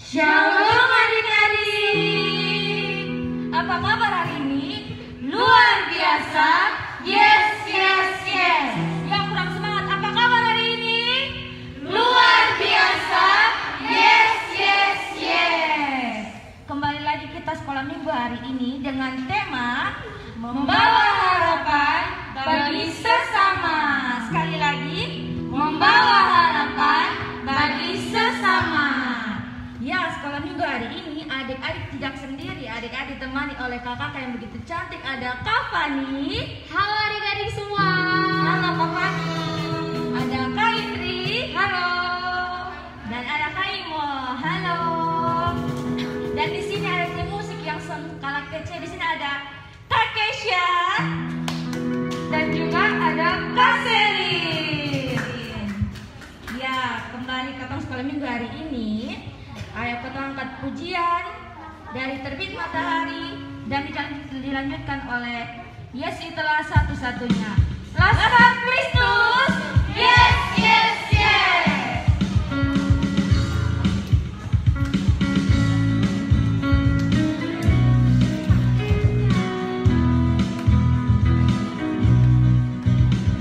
Shalom adik-adik. Apa kabar hari ini? Luar biasa. Yes, yes, yes. Yang kurang semangat, apa kabar hari ini? Luar biasa. Yes, yes, yes. Kembali lagi kita sekolah minggu hari ini dengan tema membawa harapan bagi sesama. Sekali lagi, membawa harapan bagi sesama. Ya, sekolah minggu hari ini adik-adik tidak sendiri. Adik-adik ditemani oleh kakak yang begitu cantik. Ada Kak Fani. Halo adik-adik semua. Halo Kak Fani. Ada Kak Indri. Halo. Dan ada Kak Imo. Halo. Dan di sini ada tim musik yang kalah kece. Di sini ada Kak Kesha. Dan juga ada Kak Selin. Ya, kembali ke sekolah minggu hari ini. Ayo kita angkat pujian dari terbit matahari dan dilanjutkan oleh Yes itulah satu-satunya. Laskar Kristus. Yes, yes, yes.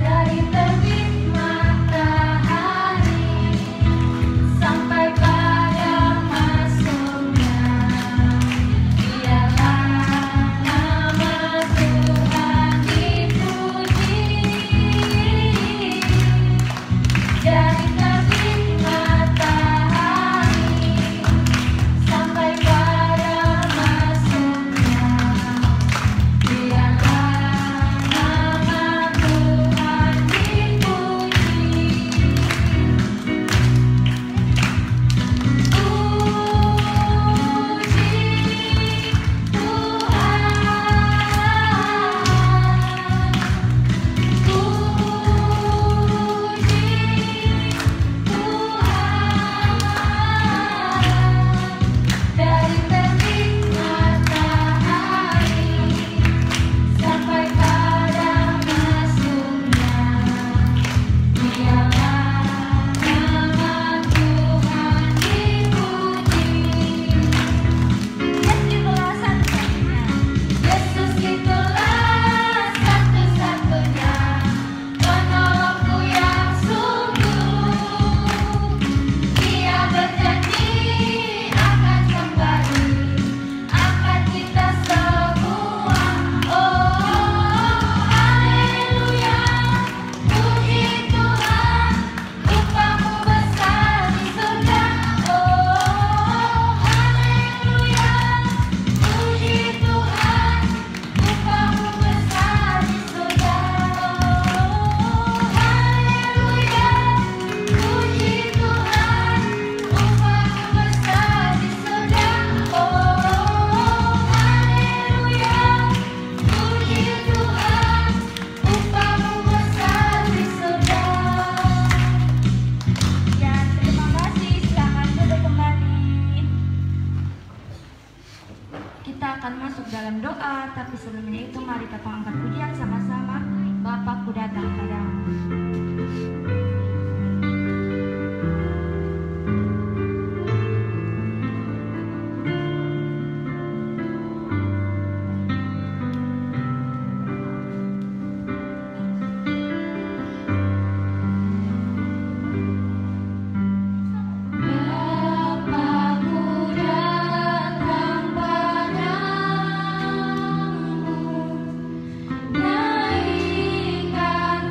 Dari terbit matahari sampai dalam doa, tapi sebelumnya itu mari kita angkat pujian sama-sama. Bapakku datang padamu. Naikkan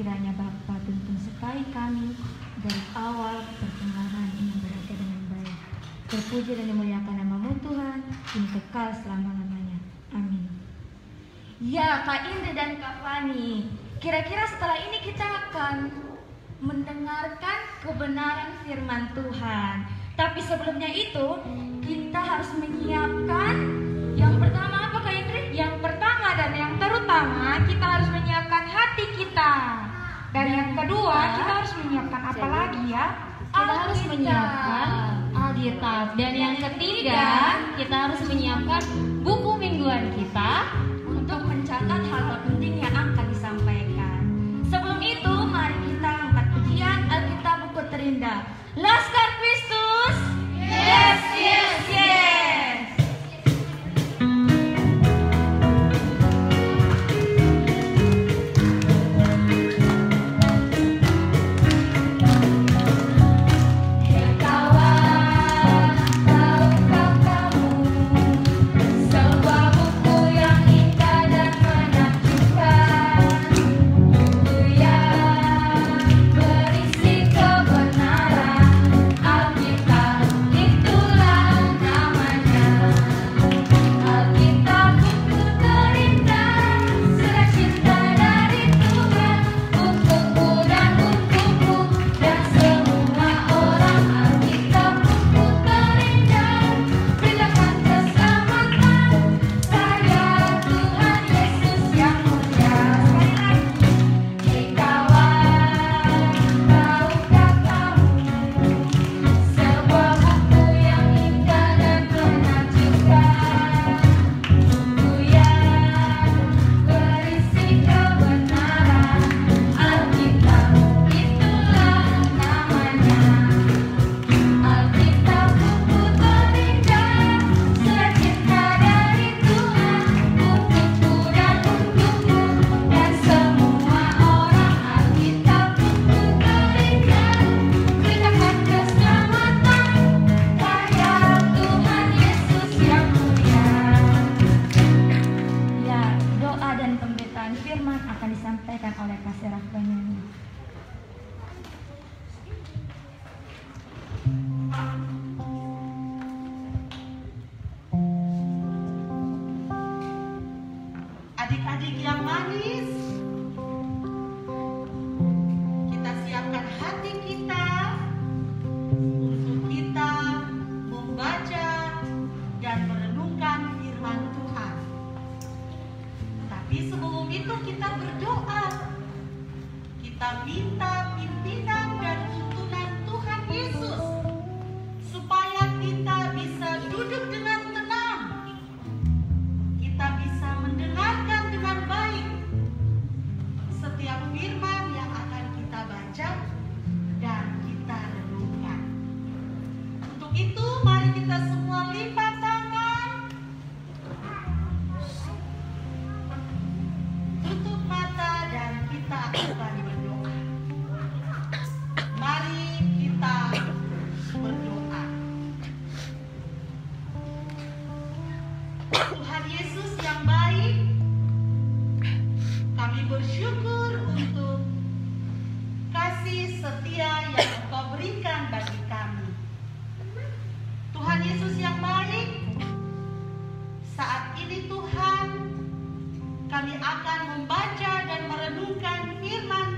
kiranya Bapa tuntun sekali kami dari awal pertengahan ini berada dengan baik. Terpuji dan dimuliakan nama-Mu Tuhan, kini kekal selama-lamanya. Amin. Ya, Kak Indri dan Kak Fani, kira-kira setelah ini kita akan mendengarkan kebenaran firman Tuhan. Tapi sebelumnya itu, kita harus menyiapkan yang pertama apa Kak Indri? Yang pertama dan yang terutama, kita harus menyiapkan hati kita. Dan yang kedua, kita harus menyiapkan apa lagi ya? Kita harus menyiapkan Alkitab. Dan yang ketiga, kita harus menyiapkan buku mingguan kita untuk mencatat hal terpenting yang akan disampaikan. Sebelum itu, mari kita angkat pujian Alkitab buku terindah. Laskar Kristus. Yes, yes, yes. Adik-adik yang manis, kita siapkan hati kita untuk kita membaca dan merenungkan firman Tuhan. Tapi sebelum itu kita berdoa. Kita minta pimpinan dan tuntunan Tuhan Yesus supaya kita bisa duduk dengan tenang. Kita bisa mendengarkan dengan baik setiap firman yang akan kita baca dan kita renungkan. Untuk itu mari kita semua lipat tangan, tutup mata dan kita akan berdoa. Mari kita berdoa. Tuhan Yesus yang baik, kami bersyukur untuk kasih setia yang Engkau berikan bagi kami. Tuhan Yesus yang baik, saat ini Tuhan, kami akan membaca dan merenungkan firman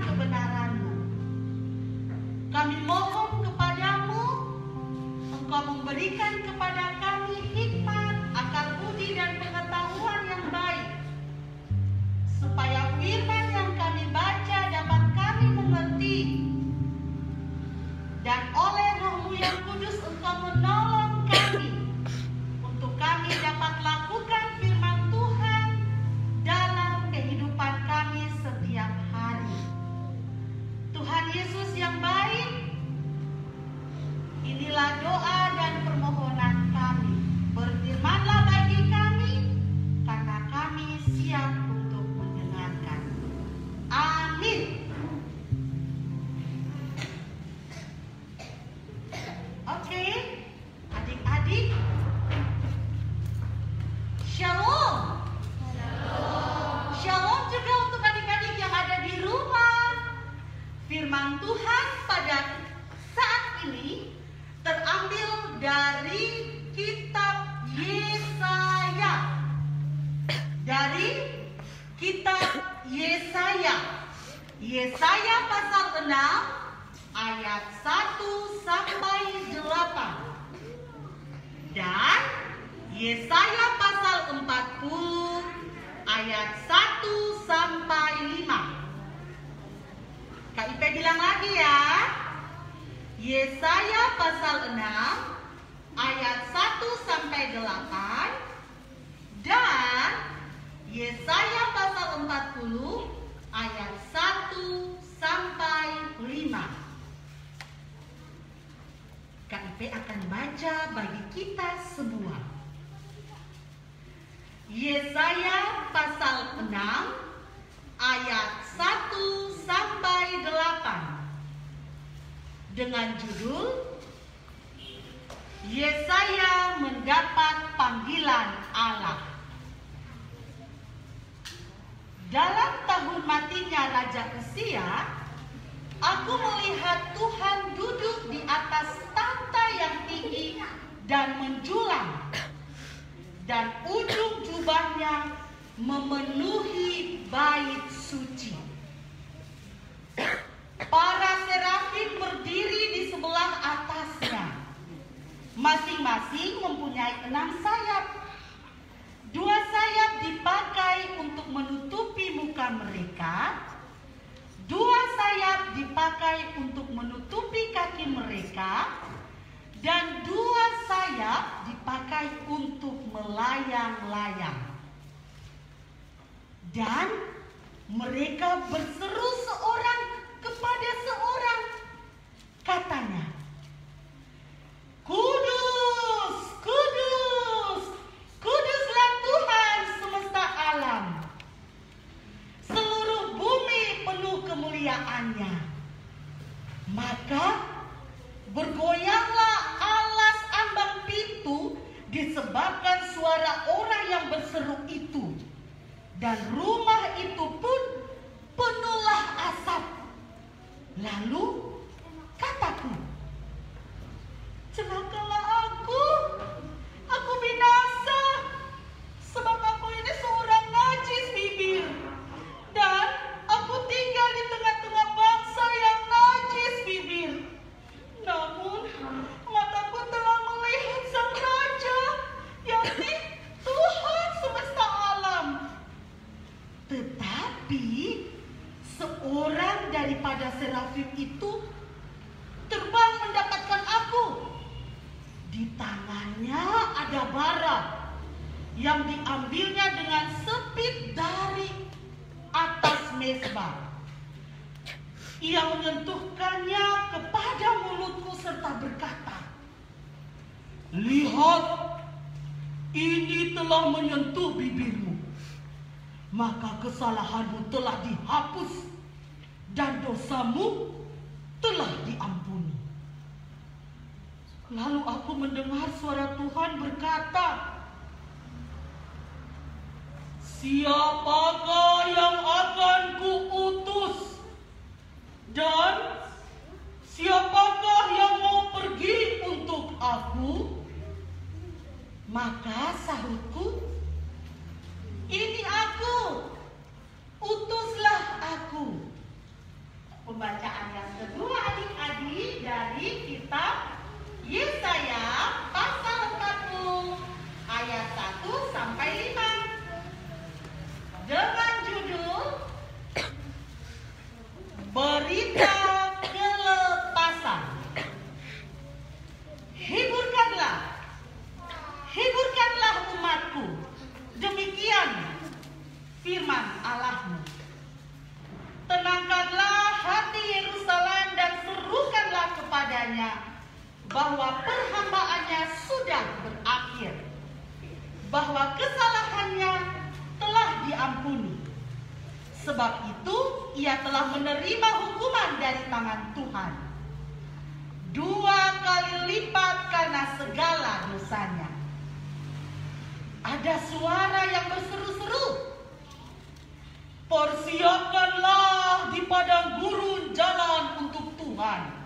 Yesaya pasal 6 ayat 1 sampai 8 dan Yesaya pasal 40 ayat 1 sampai 5. KIP bilang lagi ya. Yesaya pasal 6 ayat 1 sampai 8 dan Yesaya pasal 40 ayat 1 sampai 5. KIP akan baca bagi kita semua. Yesaya pasal 6 ayat 1 sampai 8 dengan judul Yesaya mendapat panggilan Allah. Dalam tahun matinya Raja Uzia, aku melihat Tuhan duduk di atas tahta yang tinggi dan menjulang, dan ujung jubahnya memenuhi bait suci. Para serafim berdiri di sebelah atasnya, masing-masing mempunyai 6 sayap. 2 sayap dipakai untuk menutupi muka mereka, 2 sayap dipakai untuk menutupi kaki mereka, dan 2 sayap dipakai untuk melayang-layang. Dan mereka berseru seorang kepada seorang, katanya, Kudus, kudus, kuduslah Tuhan semesta alam. Seluruh bumi penuh kemuliaannya. Maka bergoyanglah alas ambang pintu disebabkan suara orang yang berseru itu. Dan rumah itu pun penuhlah asap. Lalu kataku, celakalah aku binasa, sebab aku ini seorang najis bibir, dan aku tinggal di tengah-tengah bangsa yang najis bibir. Namun mataku telah melihat Sang Raja, yakni Tuhan semesta alam. Tetapi seorang daripada serafim itu terbang mendapatkan aku. Di tangannya ada bara yang diambilnya dengan sepit dari atas mezbah. Ia menyentuhkannya kepada mulutku serta berkata, lihat, ini telah menyentuh bibirmu. Maka kesalahanmu telah dihapus dan dosamu telah diampuni. Lalu aku mendengar suara Tuhan berkata, siapakah yang akan kuutus? Dan siapakah yang mau pergi untuk aku? Maka sahutku, ini aku, utuslah aku. Pembacaan yang kedua adik-adik dari kitab Yesaya pasal 40 ayat 1 sampai 5 dengan judul Berita Kelepasan. Hiburkanlah umatku, demikian firman Allahmu. Tenangkanlah hati Yerusalem dan serukanlah kepadanya bahwa perhambaannya sudah berakhir, bahwa kesalahannya telah diampuni. Sebab itu ia telah menerima hukuman dari tangan Tuhan, 2 kali lipat karena segala dosanya. Ada suara yang berseru-seru, persiapkanlah di padang gurun jalan untuk Tuhan.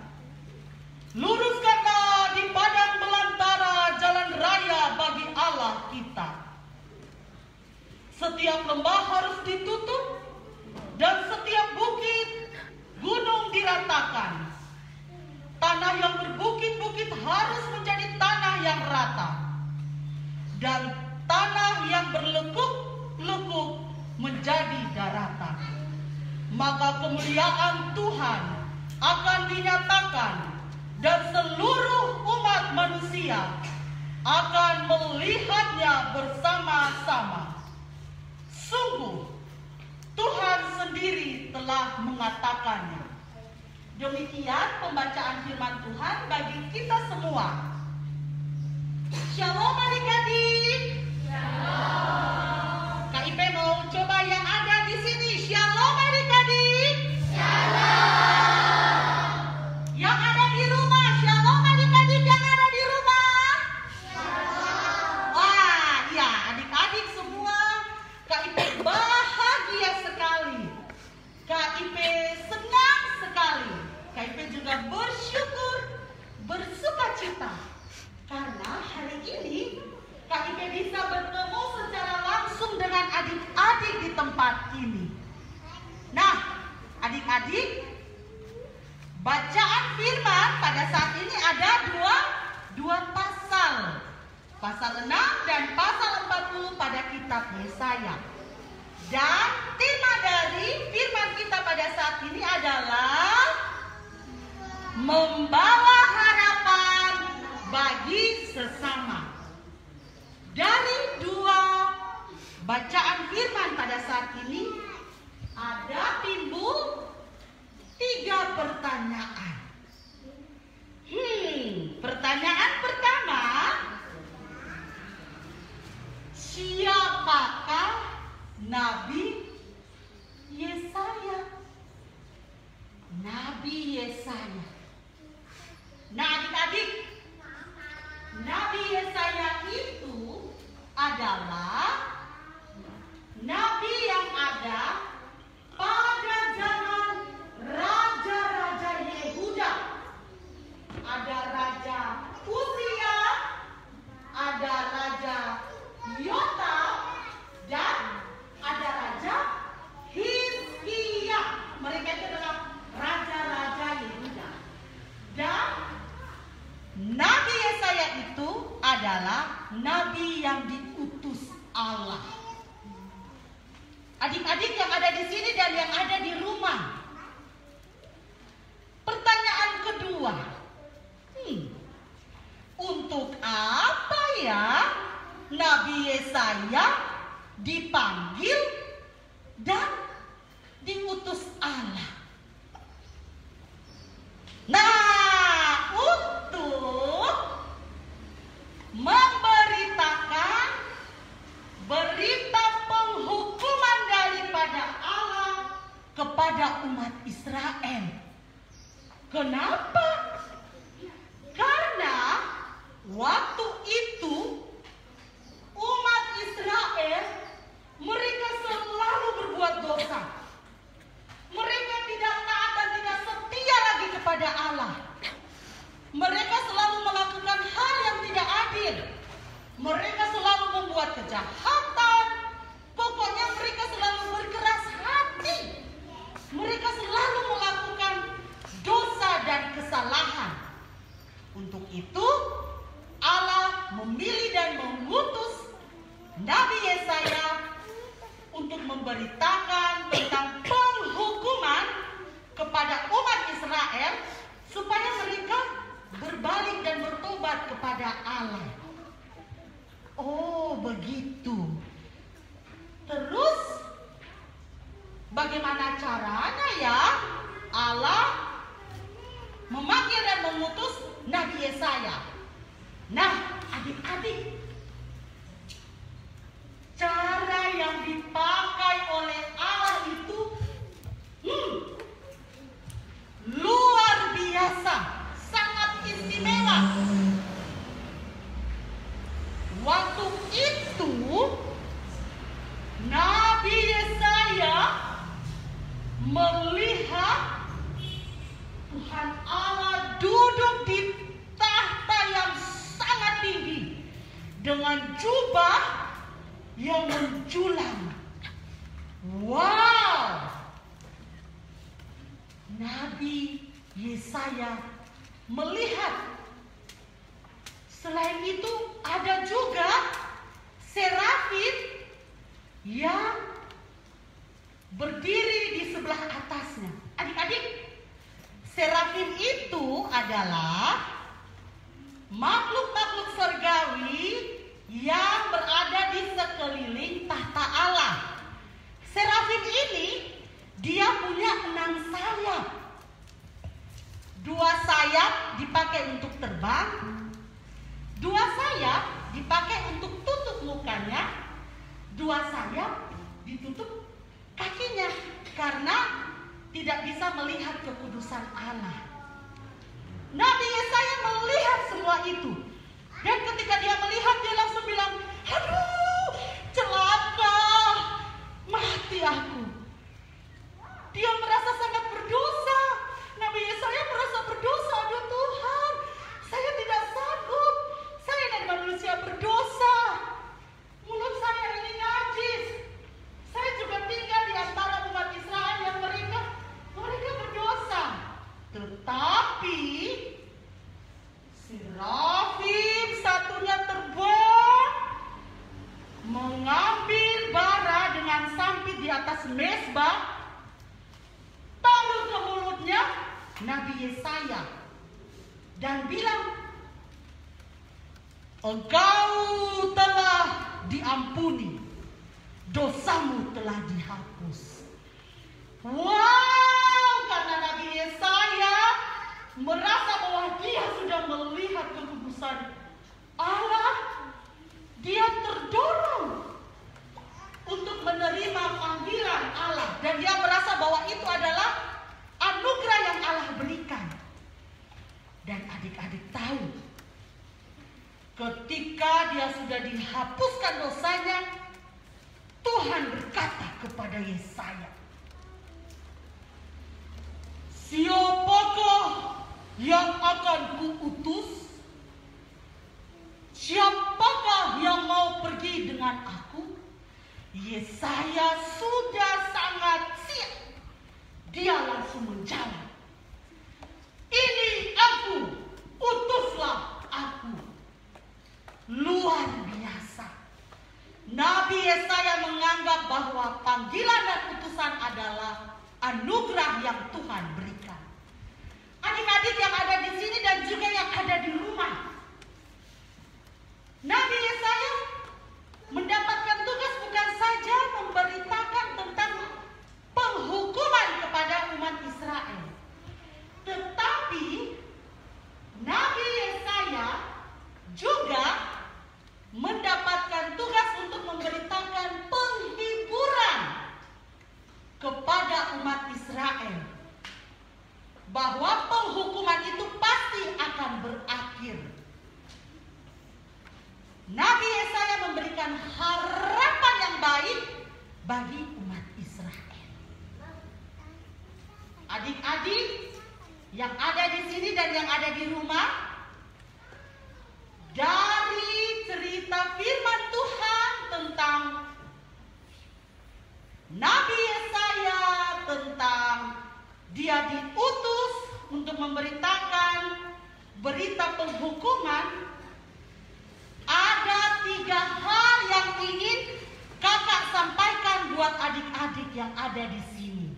Luruskanlah di padang belantara jalan raya bagi Allah kita. Setiap lembah harus ditutup dan setiap bukit dan tanah yang berlekuk-lekuk menjadi daratan. Maka kemuliaan Tuhan akan dinyatakan dan seluruh umat manusia akan melihatnya bersama-sama. Sungguh Tuhan sendiri telah mengatakannya. Demikian pembacaan firman Tuhan bagi kita semua. Shalom adik-adik. Shalom. Kak Ipe mau coba yang ada di sini. Shalom adik-adik. Shalom. Yang ada di rumah. Shalom adik-adik yang ada di rumah. Shalom. Wah, ya adik-adik semua. Kak Ipe bahagia sekali. Kak Ipe senang sekali. Kak Ipe juga bersyukur, bersukacita. Karena hari ini Kak Ipe bisa bertemu secara langsung dengan adik-adik di tempat ini. Nah, adik-adik, bacaan firman pada saat ini ada dua pasal. Pasal 6 dan pasal 40 pada kitab Yesaya. Dan tema dari firman kita pada saat ini adalah membawa harapan bagi sesama. Dari dua bacaan firman pada saat ini ada timbul 3 pertanyaan. Pertanyaan pertama, siapakah Nabi Yesaya? Nabi Yesaya. Nah adik-adik, Nabi Yesaya itu adalah nabi yang ada pada zaman raja-raja Yehuda. Ada raja Uzia, ada raja Yotam, dan ada raja Hizkia. Mereka itu adalah raja-raja Yehuda. Dan Nabi Yesaya itu adalah nabi yang diutus Allah. Adik-adik yang ada di sini dan yang ada di rumah. Pertanyaan kedua, untuk apa ya Nabi Yesaya dipanggil dan diutus Allah? Nah, untuk memberitakan berita penghukuman daripada Allah kepada umat Israel. Kenapa? Karena waktu itu umat Israel mereka selalu berbuat dosa. Mereka tidak taat dan tidak setia lagi kepada Allah. Mereka selalu melakukan hal yang tidak adil. Mereka selalu membuat kejahatan. Pokoknya mereka selalu berkeras hati. Mereka selalu melakukan dosa dan kesalahan. Untuk itu Allah memilih dan mengutus Nabi Yesaya untuk memberitakan tentang penghukuman kepada umat Israel supaya mereka berbalik dan bertobat kepada Allah. Oh, begitu. Terus bagaimana caranya ya Allah memanggil dan mengutus Nabi Yesaya? Nah, adik-adik, cara yang dipakai oleh Allah itu luar biasa, sangat istimewa. Waktu itu Nabi Yesaya melihat Tuhan Allah duduk di tahta yang sangat tinggi dengan jubah yang menjulang. Wow! Nabi Yesaya melihat. Selain itu ada juga serafim yang berdiri di sebelah atasnya. Adik-adik, serafim itu adalah makhluk-makhluk surgawi yang berada di sekeliling tahta Allah. Serafim ini dia punya 6 sayap. 2 sayap dipakai untuk terbang, 2 sayap dipakai untuk tutup mukanya, 2 sayap ditutup kakinya karena tidak bisa melihat kekudusan Allah. Nabi Yesaya melihat semua itu. Dan ketika dia melihat, dia langsung bilang, aduh, celaka, mati aku. Dia merasa sangat berdosa. Nabi Yesaya merasa berdosa. Aduh Tuhan, saya tidak sanggup. Saya dan manusia berdosa. Mulut saya ini najis. Saya juga tinggal di antara umat Israel yang mereka berdosa. Tetapi serafim satunya terbang, mengambil bara dengan sampit di atas mezbah, taruh ke mulutnya Nabi Yesaya dan bilang, engkau telah diampuni, dosamu telah dihapus. Wow, karena Nabi Yesaya merasa bahwa dia sudah melihat kekudusan Allah, dia terdorong untuk menerima panggilan Allah. Dan dia merasa bahwa itu adalah anugerah yang Allah berikan. Dan adik-adik tahu, ketika dia sudah dihapuskan dosanya, Tuhan berkata kepada Yesaya, siapakah yang akan kuutus? Siapakah yang mau pergi dengan aku? Yesaya sudah sangat siap. Dia langsung menjawab, ini aku, utuslah aku. Luar biasa. Nabi Yesaya menganggap bahwa panggilan dan utusan adalah anugerah yang Tuhan berikan. Adik-adik yang ada di sini dan juga yang ada di rumah, Nabi Yesaya mendapatkan tugas bukan saja memberitakan tentang penghukuman kepada umat Israel, tetapi Nabi Yesaya juga mendapatkan tugas untuk memberitakan penghiburan kepada umat Israel bahwa penghukuman itu pasti akan berakhir. Nabi Yesaya memberikan harapan yang baik bagi umat Israel. Adik-adik yang ada di sini dan yang ada di rumah, dari cerita firman Tuhan tentang Nabi Yesaya, tentang dia diutus untuk memberitakan berita penghukuman, ada 3 hal yang ingin kakak sampaikan buat adik-adik yang ada di sini.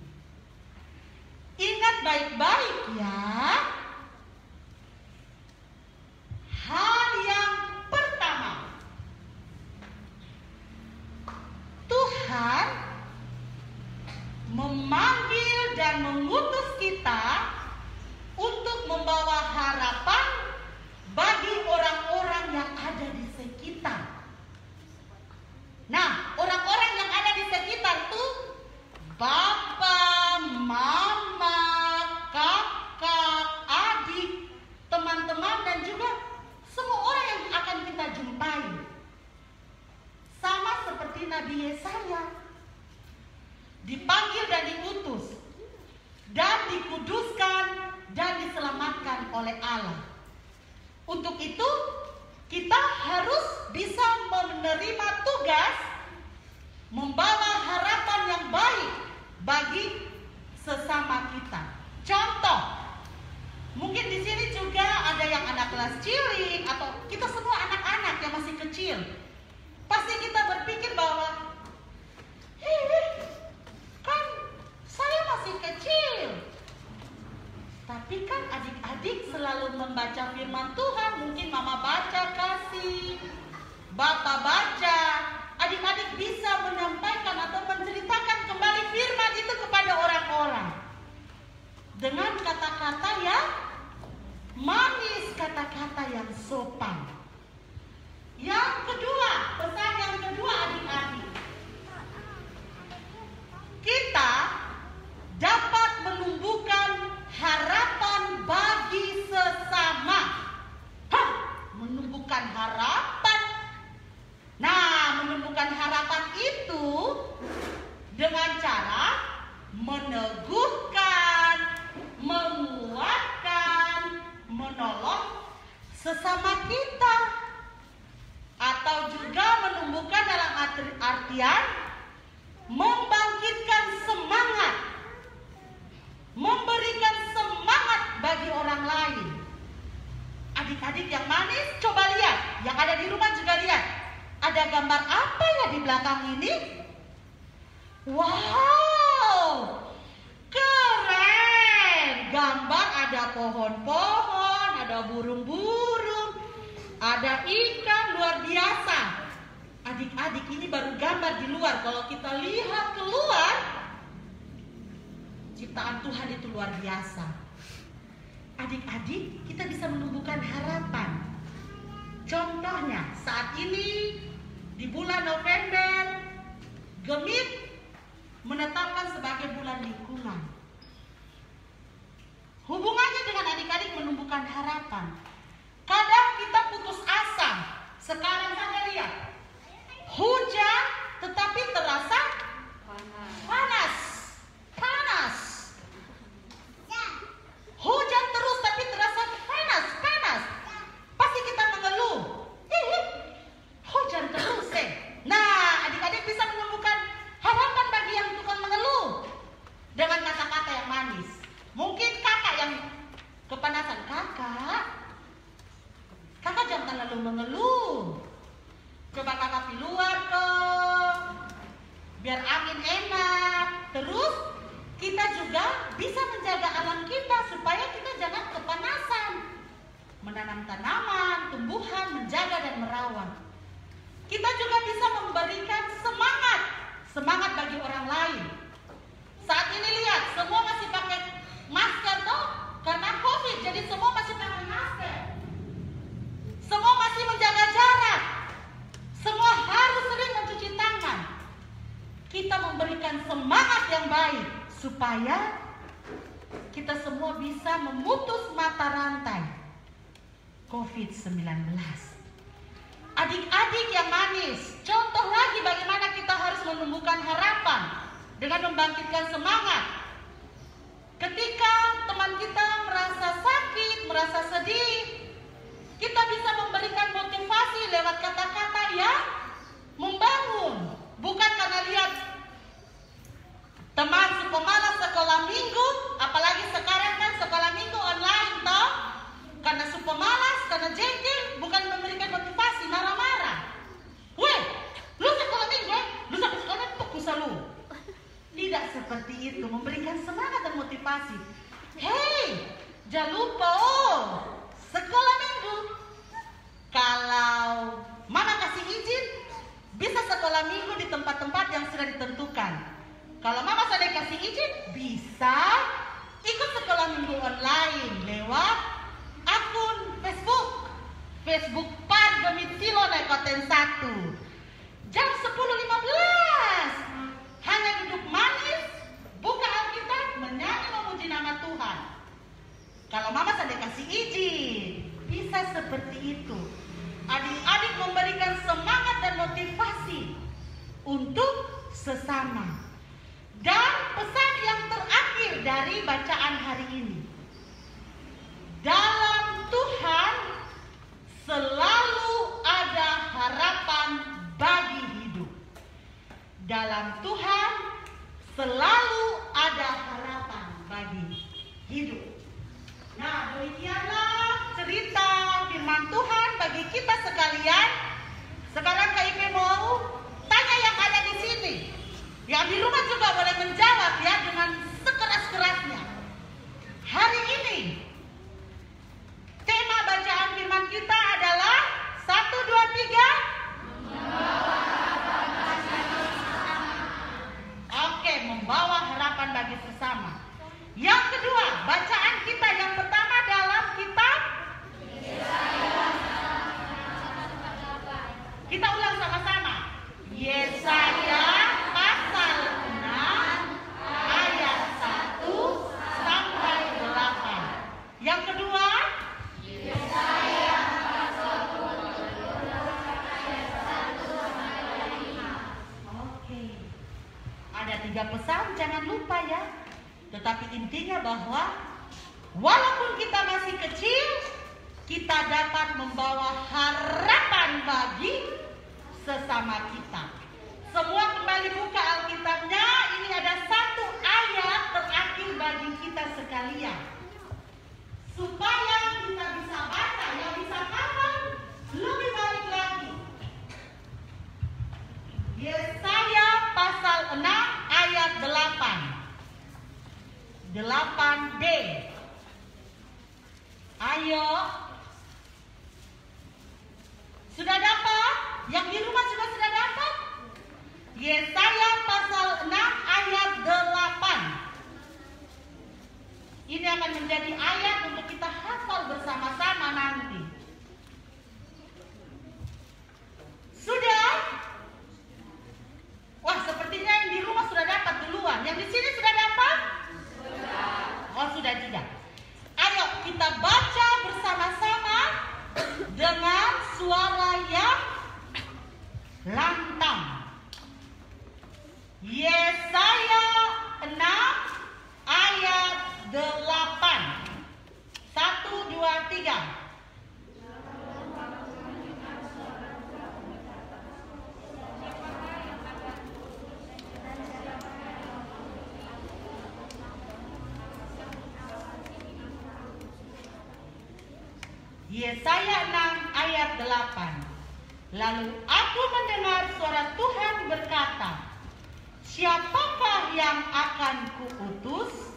Ingat baik-baik ya. Hal yang pertama, Tuhan memanggil dan mengutus kita untuk membawa harapan bagi orang-orang yang ada di sekitar. Nah, orang-orang yang ada di sekitar tuh bapak, mama, kakak, adik, teman-teman, dan juga semua orang yang akan kita jumpai. Sama seperti Nabi Yesaya, dipanggil dan diutus, dan dikuduskan dan diselamatkan oleh Allah. Untuk itu, kita harus bisa menerima tugas membawa harapan yang baik bagi sesama kita. Contoh, mungkin di sini juga ada yang anak kelas cilik atau kita semua anak-anak yang masih kecil. Pasti kita Tapi kan adik-adik selalu membaca firman Tuhan. Mungkin mama baca kasih, bapak baca. Adik-adik bisa menyampaikan atau menceritakan kembali firman itu kepada orang-orang dengan kata-kata yang manis, kata-kata yang sopan. Yang kedua, pesan yang kedua adik-adik, kita dapat menumbuhkan harapan bagi sesama. Menumbuhkan harapan. Nah, menumbuhkan harapan itu dengan cara meneguhkan, menguatkan, menolong sesama kita. Atau juga menumbuhkan dalam artian membangkitkan semangat, memberikan semangat bagi orang lain. Adik-adik yang manis, coba lihat. Yang ada di rumah juga lihat. Ada gambar apa ya di belakang ini? Wow, keren. Gambar ada pohon-pohon, ada burung-burung, ada ikan, luar biasa. Adik-adik, ini baru gambar di luar. Kalau kita lihat keluar, ciptaan Tuhan itu luar biasa. Adik-adik, kita bisa menumbuhkan harapan. Contohnya, saat ini di bulan November, Gemit menetapkan sebagai bulan lingkungan. Hubungannya dengan adik-adik menumbuhkan harapan. Kadang kita putus asa. Sekarang saja lihat, hujan tetapi terasa panas. Hujan terus tapi terasa panas. Pasti kita mengeluh. Hujan terus Nah, adik-adik bisa menumbuhkan harapan bagi yang tukang mengeluh dengan kata-kata yang manis. Mungkin kakak yang kepanasan, kakak jangan terlalu mengeluh. Coba kakak keluar biar angin enak. Terus kita juga bisa menjaga alam kita supaya kita jangan kepanasan. Menanam tanaman, tumbuhan, menjaga dan merawat. Kita juga bisa memberikan semangat bagi orang lain. Saat ini lihat, semua masih pakai masker toh, karena COVID, jadi semua masih pakai masker. Semua masih menjaga jarak. Semua harus sering mencuci tangan. Kita memberikan semangat yang baik supaya kita semua bisa memutus mata rantai COVID-19. Adik-adik yang manis, contoh lagi bagaimana kita harus menumbuhkan harapan dengan membangkitkan semangat. Ketika teman kita merasa sakit, merasa sedih, kita bisa memberikan motivasi lewat kata-kata yang membangun. Bukan karena lihat teman pemalas sekolah minggu, apalagi sekarang kan sekolah minggu online toh. Karena super malas, karena jengkel, bukan memberikan motivasi, marah-marah. Weh, lu sekolah minggu, lu sampai sekolah fokus lu. Tidak seperti itu, memberikan semangat dan motivasi. Hei, jangan lupa sekolah minggu. Kalau mama kasih izin, bisa sekolah minggu di tempat-tempat yang sudah ditentukan. Kalau mama sudah kasih izin, bisa ikut sekolah minggu online lewat akun Facebook Par Gemit Silo Nekoten 1. Jam 10.15. Hanya duduk manis, buka Alkitab, menyanyi memuji nama Tuhan. Kalau mama sudah kasih izin, bisa seperti itu. Adik-adik memberikan semangat dan motivasi untuk sesama. Dan pesan yang terakhir dari bacaan hari ini. Dalam Tuhan selalu ada harapan bagi hidup. Dalam Tuhan selalu ada harapan bagi hidup. Nah, demikianlah cerita firman Tuhan bagi kita sekalian. Sekarang KIP mau tanya yang ada di sini. Yang di rumah juga boleh menjawab ya dengan sekeras-kerasnya. Hari ini ini. Tema bacaan firman kita adalah 1, 2, 3. Oke, membawa harapan bagi sesama. Yang kedua, bacaan kita yang pertama dalam kitab. Kita ulang sama-sama. Yesaya pasal 6 ayat 1 sampai 8. Yang kedua, Yesaya pasal 2 ayat 1 sampai 5. Oke. Ada 3 pesan, jangan lupa ya. Tetapi intinya bahwa walaupun kita masih kecil, kita dapat membawa harapan bagi sesama kita. Semua kembali buka Alkitabnya. Ini ada 1 ayat terakhir bagi kita sekalian, supaya kita bisa baca. Yang bisa hafal lebih baik lagi. Yesaya pasal 6 ayat 8D. Ayo. Sudah dapat? Yang di rumah juga sudah dapat? Yesaya pasal 6 ayat 8. Ini akan menjadi ayat untuk kita hafal bersama-sama nanti. Sudah? Wah, sepertinya yang di rumah sudah dapat duluan. Yang di sini sudah dapat? Sudah. Oh, sudah juga. Ayo kita baca bersama-sama dengan suara yang lantang. Yesaya 6 ayat 8. 1, 2, 3. Yesaya 6 ayat 8. Lalu aku mendengar suara Tuhan berkata, siapakah yang akan kuutus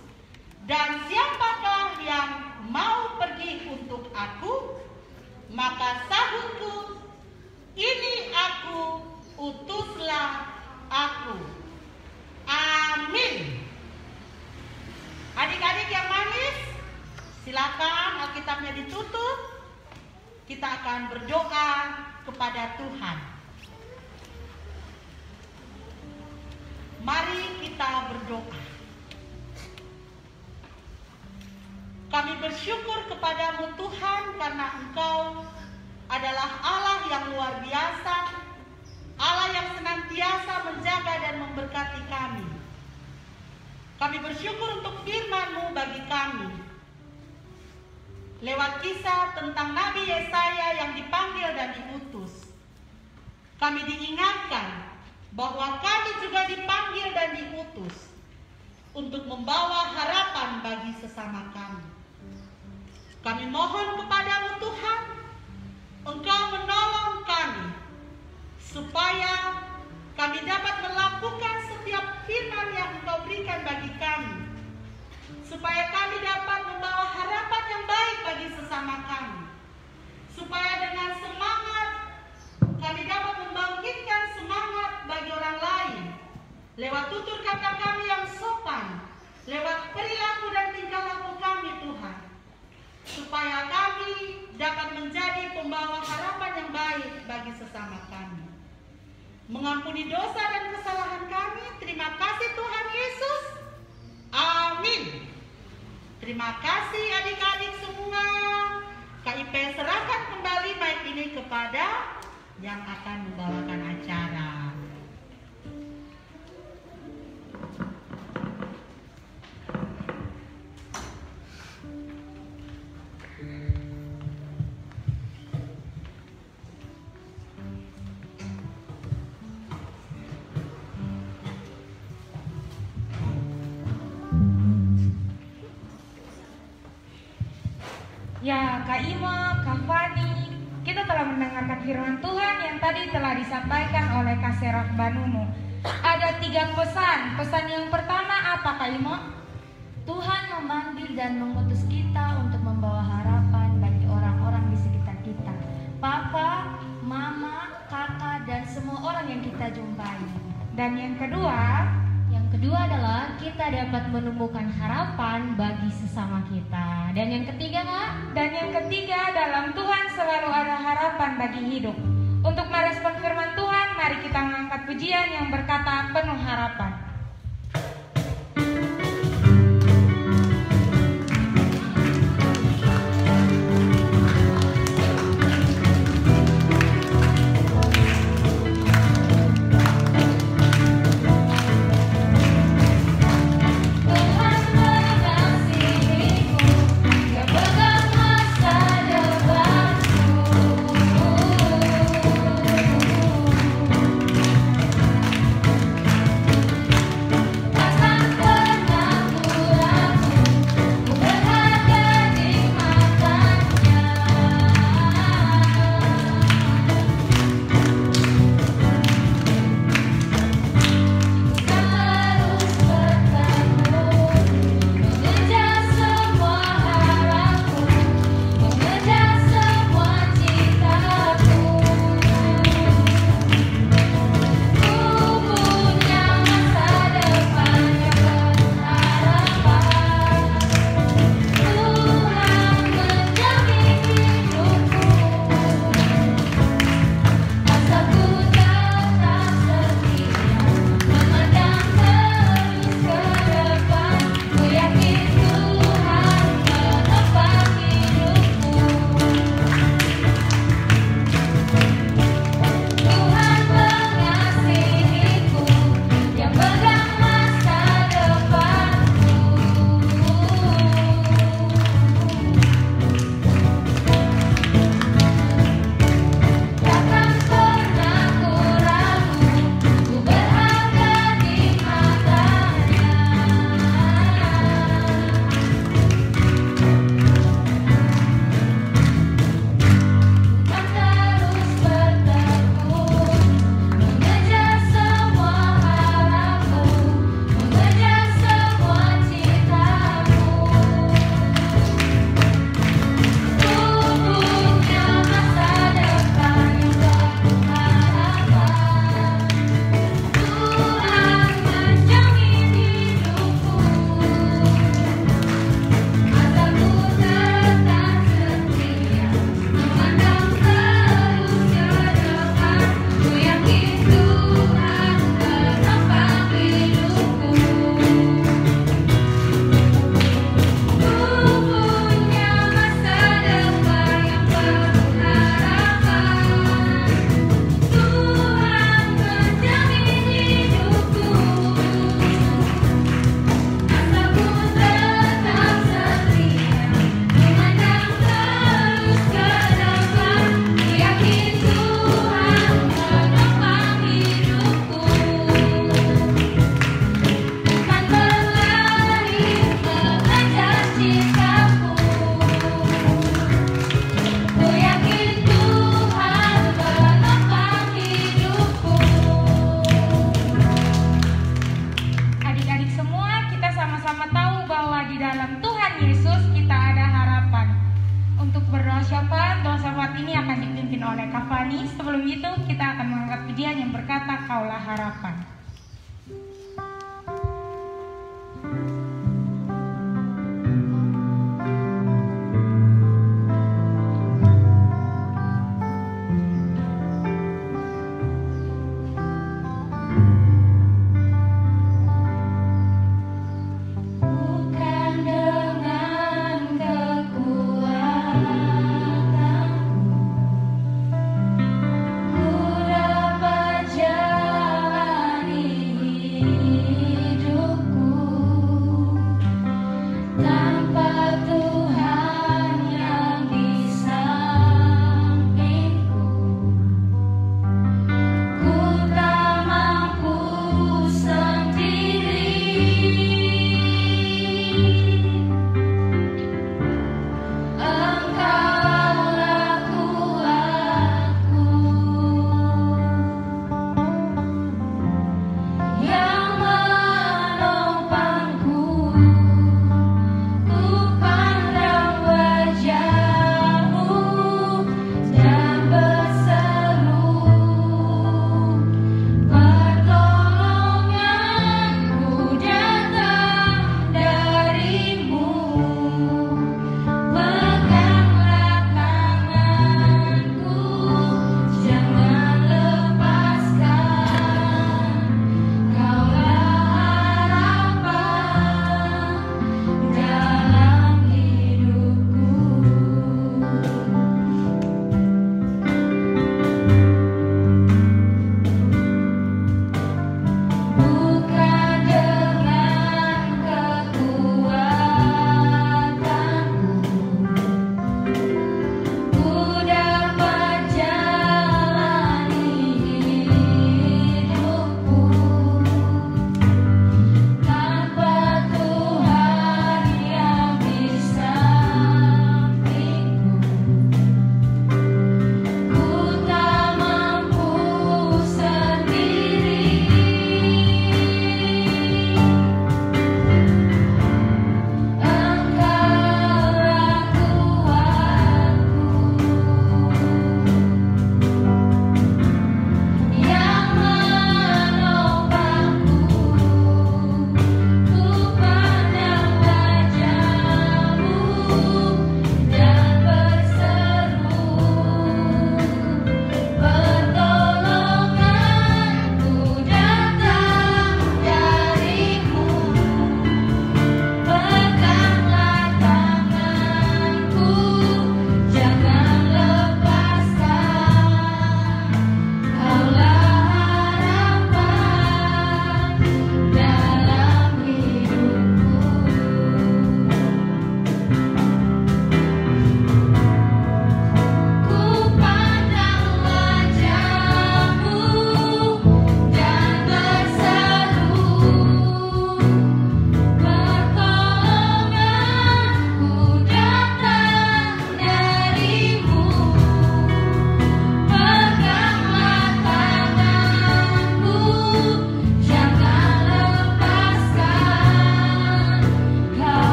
dan siapakah yang mau pergi untuk aku? Maka sahutku, ini aku, utuslah aku. Amin. Adik-adik yang manis, silakan Alkitabnya ditutup. Kita akan berdoa kepada Tuhan. Mari kita berdoa. Kami bersyukur kepadamu Tuhan, karena Engkau adalah Allah yang luar biasa, Allah yang senantiasa menjaga dan memberkati kami. Kami bersyukur untuk firman-Mu bagi kami. Lewat kisah tentang Nabi Yesaya yang dipanggil dan diutus, kami diingatkan bahwa kami juga dipanggil dan diutus untuk membawa harapan bagi sesama kami. Kami mohon kepadamu Tuhan, Engkau menolong kami supaya kami dapat melakukan setiap firman yang Engkau berikan bagi kami, supaya kami dapat membawa harapan yang baik bagi sesama kami, supaya dengan semangat kami dapat membangkitkan semangat bagi orang lain lewat tutur kata kami yang sopan, lewat perilaku dan tingkah laku kami Tuhan, supaya kami dapat menjadi pembawa harapan yang baik bagi sesama kami. Mengampuni dosa dan kesalahan kami. Terima kasih Tuhan Yesus. Amin. Terima kasih adik-adik semua. KIP serahkan kembali mic ini kepada yang akan membawakan acara. Ya, Kak Ima, Kak Fani, kita telah mendengarkan firman Tuhan yang tadi telah disampaikan oleh Kak Seraf Banumo. Ada 3 pesan. Pesan yang pertama apa, Kak Ima? Tuhan memanggil dan mengutus kita untuk membawa harapan bagi orang-orang di sekitar kita. Papa, mama, kakak, dan semua orang yang kita jumpai. Dan yang kedua adalah kita dapat menemukan harapan bagi sesama kita. Dan yang ketiga, Kak? Dan yang ketiga, dalam Tuhan selalu ada harapan bagi hidup. Untuk merespon firman Tuhan, mari kita mengangkat pujian yang berkata penuh harapan. Sebelum itu kita akan mengangkat pujian yang berkata Kaulah Harapan. Ku dapat jalan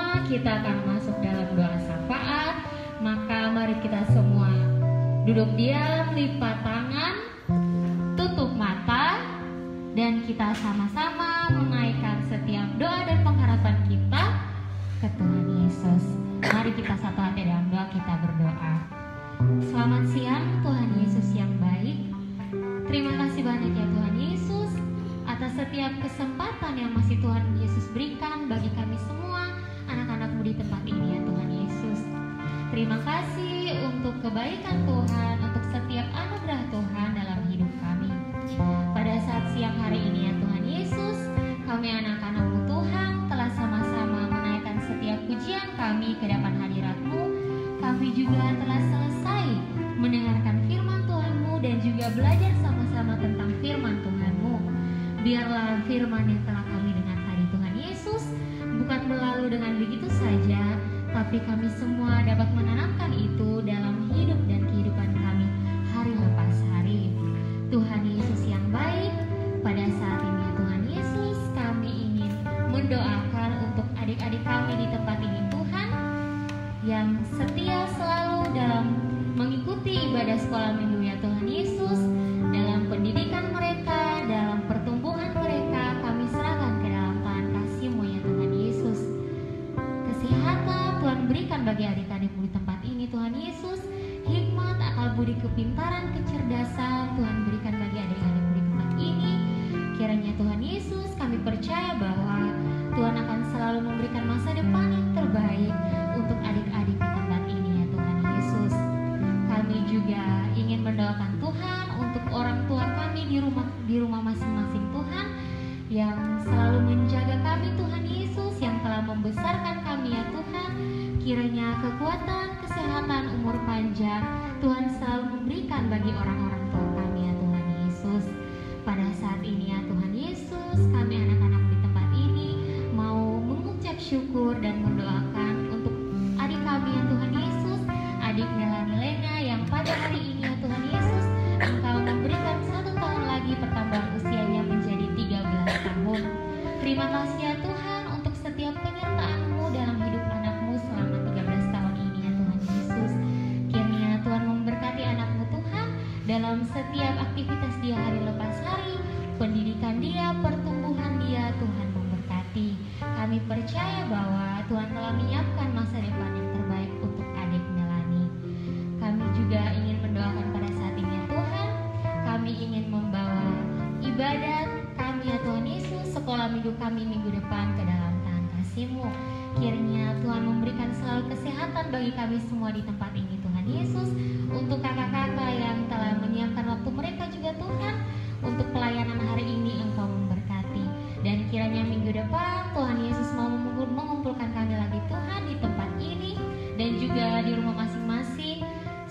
semua, kita akan masuk dalam doa syafaat. Maka mari kita semua duduk diam, lipat tangan, tutup mata, dan kita sama-sama menaikkan setiap doa dan pengharapan kita ke Tuhan Yesus. Mari kita satu hati dalam doa, kita berdoa. Selamat siang Tuhan Yesus yang baik. Terima kasih banyak ya Tuhan Yesus atas setiap kesempatan yang masih Tuhan Yesus berikan bagi kami semua anak-anak-Mu di tempat ini ya Tuhan Yesus. Terima kasih untuk kebaikan Tuhan, untuk setiap anugerah Tuhan dalam hidup kami. Pada saat siang hari ini ya Tuhan Yesus, kami anak-anak-Mu Tuhan telah sama-sama menaikkan setiap pujian kami ke depan hadirat-Mu. Kami juga telah selesai mendengarkan firman Tuhan-Mu dan juga belajar sama-sama tentang firman Tuhan-Mu. Biarlah firman yang telah kami dengar tadi Tuhan Yesus bukan berlalu dengan begitu saja, tapi kami semua dapat menanamkan itu dalam hidup dan kehidupan kami hari lepas hari. Tuhan Yesus yang baik, pada saat ini ya Tuhan Yesus, kami ingin mendoakan untuk adik-adik kami di tempat ini Tuhan, yang setia selalu dalam mengikuti ibadah sekolah minggu ya Tuhan Yesus. Dalam pendidikan mereka, dalam pertumbuhan mereka, kami serahkan ke dalam tangan kasih-Mu ya Tuhan Yesus. Kesehatan Tuhan berikan bagi adik-adik-Mu di tempat ini Tuhan Yesus. Hikmat, akal budi, kepintaran, kecerdasan Tuhan berikan bagi adik-adik-Mu di tempat ini. Kiranya Tuhan Yesus, kami percaya bahwa Tuhan akan selalu memberikan masa depan yang terbaik untuk adik-adik di tempat ini ya Tuhan Yesus. Kami juga ingin mendoakan Tuhan untuk orang tua kami di rumah masing-masing Tuhan, yang selalu menjaga kami Tuhan Yesus, yang telah membesarkan kami ya Tuhan. Kiranya kekuatan, kesehatan, umur panjang Tuhan selalu memberikan bagi orang-orang tua kami ya Tuhan Yesus. Pada saat ini ya Tuhan Yesus, kami anak-anak di tempat ini mau mengucap syukur dan mendoakan untuk adik kami ya Tuhan Yesus, adik Melani Lena yang pada hari ini ya Tuhan Yesus Engkau memberikan 1 tahun lagi pertambahan usianya menjadi 13 tahun. Terima kasih ya Tuhan untuk setiap penyertaan-Mu dalam hidup anak-Mu selama 13 tahun ini ya Tuhan Yesus. Kiranya Tuhan memberkati anak-Mu Tuhan dalam setiap aktivitas dia hari lepas hari, pendidikan dia, pertumbuhan dia, Tuhan memberkati. Kami percaya bahwa Tuhan telah menyiapkan masa depan yang terbaik untuk adik Melani. Kami juga ingin mendoakan pada saat ini ya Tuhan, kami ingin membawa ibadat kami ya Tuhan Yesus, sekolah minggu kami minggu depan ke dalam tangan kasih-Mu. Kiranya Tuhan memberikan selalu kesehatan bagi kami semua di tempat ini Tuhan Yesus. Untuk kakak-kakak yang telah menyiapkan waktu mereka juga Tuhan, untuk pelayanan hari ini Engkau memberkati. Dan kiranya minggu depan Tuhan Yesus mau mengumpulkan kami lagi Tuhan di tempat ini, dan juga di rumah masing-masing,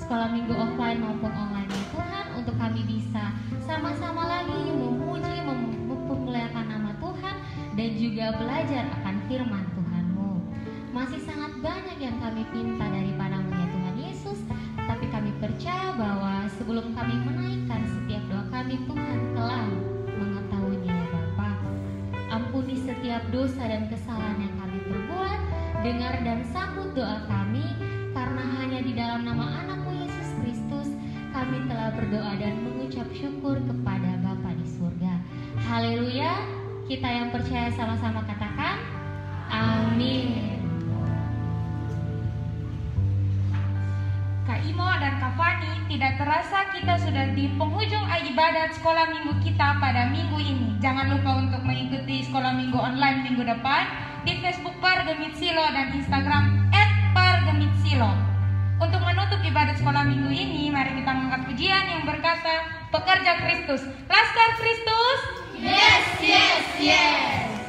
sekolah minggu offline maupun online ya Tuhan, untuk kami bisa sama-sama lagi memuji, mempermuliakan nama Tuhan, dan juga belajar akan firman Tuhan-Mu. Masih sangat banyak yang kami pinta daripada-Mu ya Tuhan Yesus, tapi kami percaya bahwa sebelum kami menaikkan setiap doa kami, Tuhan telah mengetahuinya ya Bapa. Ampuni setiap dosa dan kesalahan yang kami perbuat, dengar dan sambut doa kami, karena hanya di dalam nama anak-Mu Yesus Kristus kami telah berdoa dan mengucap syukur kepada Bapa di surga. Haleluya. Kita yang percaya sama-sama katakan amin. Kak Imo dan Kak Fani, tidak terasa kita sudah di penghujung ibadat sekolah minggu kita pada minggu ini. Jangan lupa untuk mengikuti sekolah minggu online minggu depan di Facebook Pargemit Silo dan Instagram @pargemitsilo. Untuk menutup ibadat sekolah minggu ini, mari kita mengangkat pujian yang berkata, Pekerja Kristus, Laskar Kristus. Yes, yes, yes.